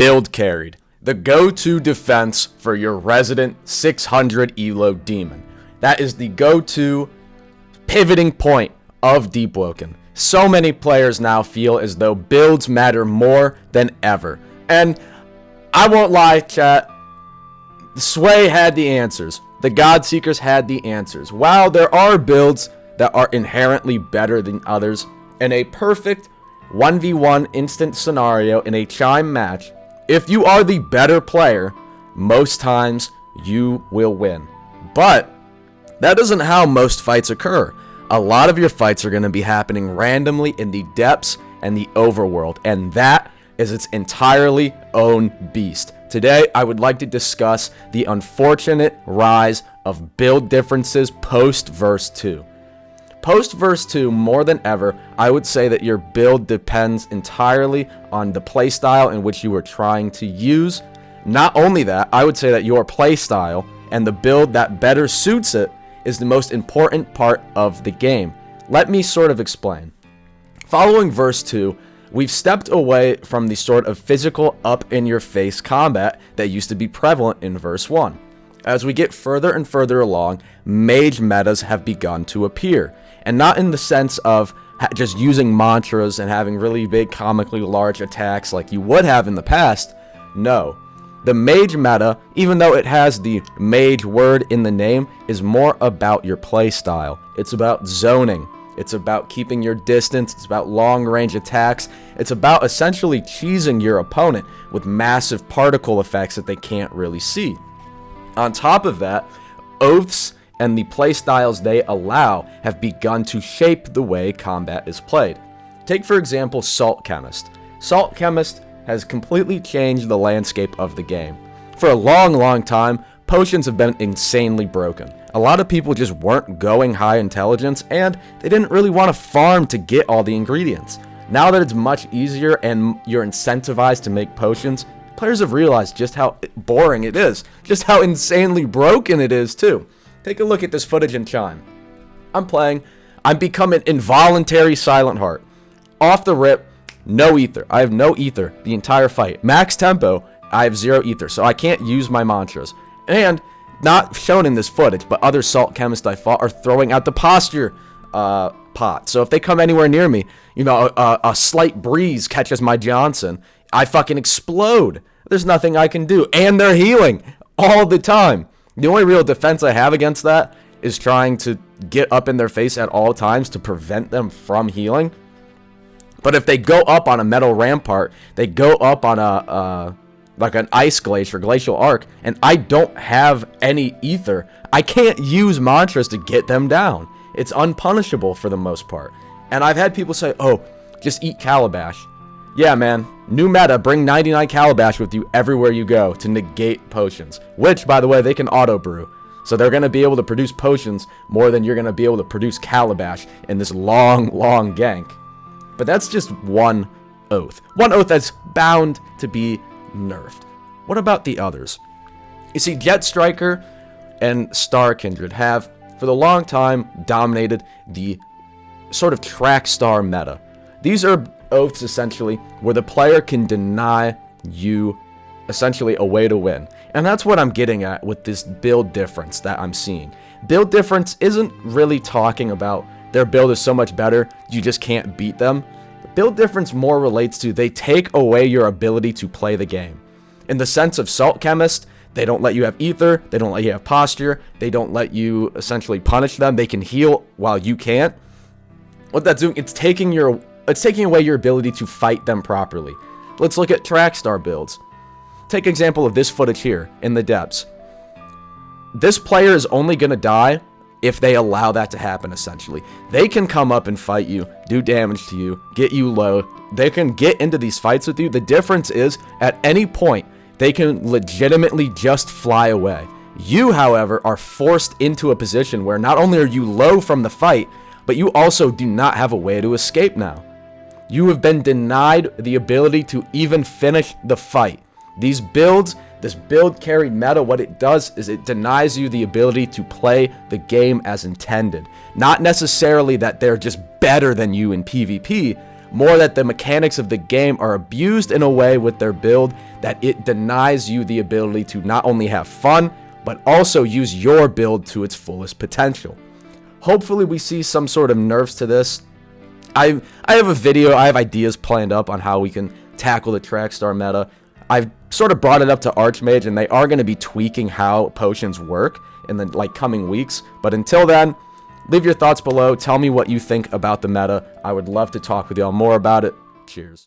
Build carried, the go-to defense for your resident 600 elo demon. That is the go-to pivoting point of Deepwoken. So many players now feel as though builds matter more than ever. And I won't lie, chat, Sway had the answers. The Godseekers had the answers. While there are builds that are inherently better than others, in a perfect 1v1 instant scenario in a chime match, if you are the better player, most times you will win. But that isn't how most fights occur. A lot of your fights are going to be happening randomly in the depths and the overworld, and that is its entirely own beast. Today, I would like to discuss the unfortunate rise of build differences post-Verse 2. Post-Verse 2, more than ever, I would say that your build depends entirely on the playstyle in which you are trying to use. Not only that, I would say that your playstyle and the build that better suits it is the most important part of the game. Let me sort of explain. Following Verse 2, we've stepped away from the sort of physical up-in-your-face combat that used to be prevalent in Verse 1. As we get further and further along, mage metas have begun to appear. And not in the sense of just using mantras and having really big comically large attacks like you would have in the past. No. The mage meta, even though it has the mage word in the name, is more about your playstyle. It's about zoning. It's about keeping your distance. It's about long-range attacks. It's about essentially cheesing your opponent with massive particle effects that they can't really see. On top of that, oaths and the playstyles they allow have begun to shape the way combat is played. Take, for example, Salt Chemist. Salt Chemist has completely changed the landscape of the game. For a long time, potions have been insanely broken. A lot of people just weren't going high intelligence, and they didn't really want to farm to get all the ingredients. Now that it's much easier and you're incentivized to make potions, players have realized just how boring it is, just how insanely broken it is too. Take a look at this footage in Chime. I'm playing, I'm becoming involuntary Silent Heart. Off the rip, no ether. I have no ether the entire fight. Max tempo, I have 0 ether, so I can't use my mantras. And not shown in this footage, but other Salt Chemists I fought are throwing out the posture pot. So if they come anywhere near me, you know, a slight breeze catches my Johnson, I fucking explode. There's nothing I can do. And they're healing all the time. The only real defense I have against that is trying to get up in their face at all times to prevent them from healing. But if they go up on a metal rampart, they go up on a like an ice glacier, glacial arc, and I don't have any ether, I can't use mantras to get them down. It's unpunishable for the most part. And I've had people say, oh, just eat Calabash. Yeah, man, new meta, bring 99 Calabash with you everywhere you go to negate potions. Which, by the way, they can auto-brew. So they're going to be able to produce potions more than you're going to be able to produce Calabash in this long gank. But that's just one oath. One oath that's bound to be nerfed. What about the others? You see, Jet Striker and Star Kindred have, for the long time, dominated the sort of track star meta. These are oaths, essentially, where the player can deny you, essentially, a way to win. And that's what I'm getting at with this build difference that I'm seeing. Build difference isn't really talking about their build is so much better, you just can't beat them. Build difference more relates to they take away your ability to play the game. In the sense of Salt Chemist, they don't let you have ether, they don't let you have posture, they don't let you essentially punish them, they can heal while you can't. What that's doing, it's taking away your ability to fight them properly. Let's look at track star builds. Take example of this footage here in the depths. This player is only going to die if they allow that to happen, essentially. They can come up and fight you, do damage to you, get you low. They can get into these fights with you. The difference is, at any point, they can legitimately just fly away. You, however, are forced into a position where not only are you low from the fight, but you also do not have a way to escape now. You have been denied the ability to even finish the fight. These builds, this build carried meta, what it does is it denies you the ability to play the game as intended. Not necessarily that they're just better than you in PvP, more that the mechanics of the game are abused in a way with their build that it denies you the ability to not only have fun, but also use your build to its fullest potential. Hopefully we see some sort of nerfs to this. I have a video, I have ideas planned up on how we can tackle the track star meta. I've sort of brought it up to Archmage, and they are going to be tweaking how potions work in the coming weeks. But until then, leave your thoughts below. Tell me what you think about the meta. I would love to talk with y'all more about it. Cheers.